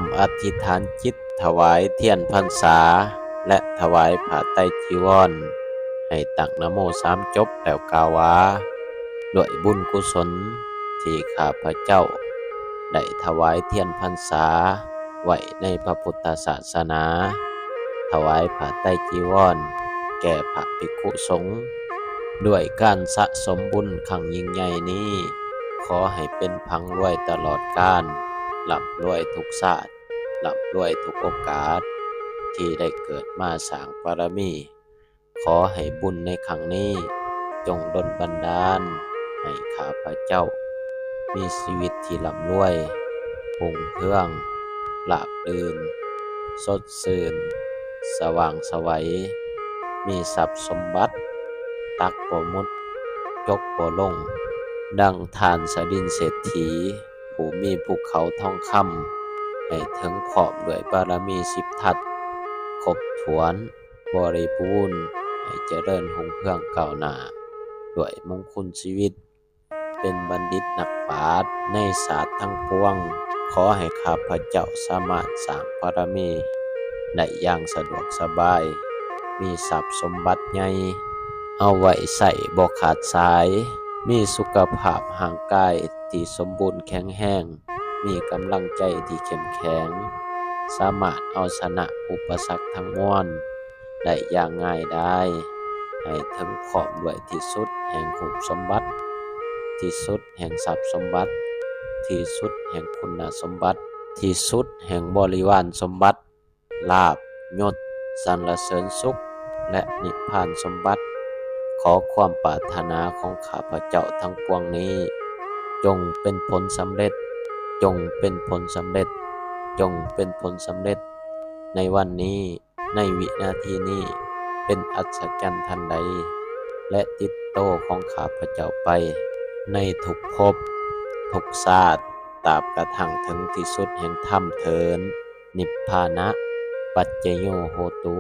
ำอธิษฐานจิตถวายเทียนพรรษาและถวายผ้าไตรจีวรให้ตั้งนะโมสามจบแล้วกล่าวว่าด้วยบุญกุศลที่ข้าพเจ้าได้ถวายเทียนพรรษาไว้ในพระพุทธศาสนาถวายผ้าไตรจีวรแก่พระภิกขุสงฆ์ด้วยการสะสมบุญครั้งยิ่งใหญ่นี้ขอให้เป็นพังรวยตลอดกาลร่ำรวยทุกชาติร่ำรวยทุกโอกาสที่ได้เกิดมาสร้างบารมีขอให้บุญในครั้งนี้จงดลบันดาลให้ข้าพเจ้ามีชีวิตที่ร่ำรวยรุ่งเรืองราบรื่นสดชื่นสว่างไสวมีทรัพย์สมบัติตักบ่หมดยกบ่ลงดังทานสดินเศรษฐีผู้มีภูเขาทองคำให้ถึงพร้อมด้วยบารมี10 ทัศครบถ้วนบริบูรณ์ให้เจริญรุ่งเรืองก้าวหน้าด้วยมงคลชีวิตเป็นบัณฑิตนักปราชญ์ในศาสตร์ทั้งปวงขอให้ข้าพเจ้าสามารถสร้างบารมีได้อย่างสะดวกสบายมีทรัพย์สมบัติใหญ่เอาไว้ใช้บ่ขาดสายมีสุขภาพร่างกายที่สมบูรณ์แข็งแรงมีกำลังใจที่เข้มแข็งสามารถเอาชนะอุปสรรคทั้งมวลได้อย่างง่ายดายให้ถึงพร้อมด้วยที่สุดแห่งขุมสมบัติที่สุดแห่งทรัพย์สมบัติที่สุดแห่งคุณสมบัติที่สุดแห่งบริวารสมบัติลาภยศสรรเสริญสุขและนิพพานสมบัติขอความปรารถนาของข้าพเจ้าทั้งปวงนี้จงเป็นผลสำเร็จจงเป็นผลสำเร็จจงเป็นผลสำเร็จในวันนี้ในวินาทีนี้เป็นอัศจรรย์ทันใดและติดโตของข้าพเจ้าไปในทุกภพทุกชาติตราบกระทั่งถึงที่สุดแห่งธรรมเถิดนิพพานะปัจจโยโหตุ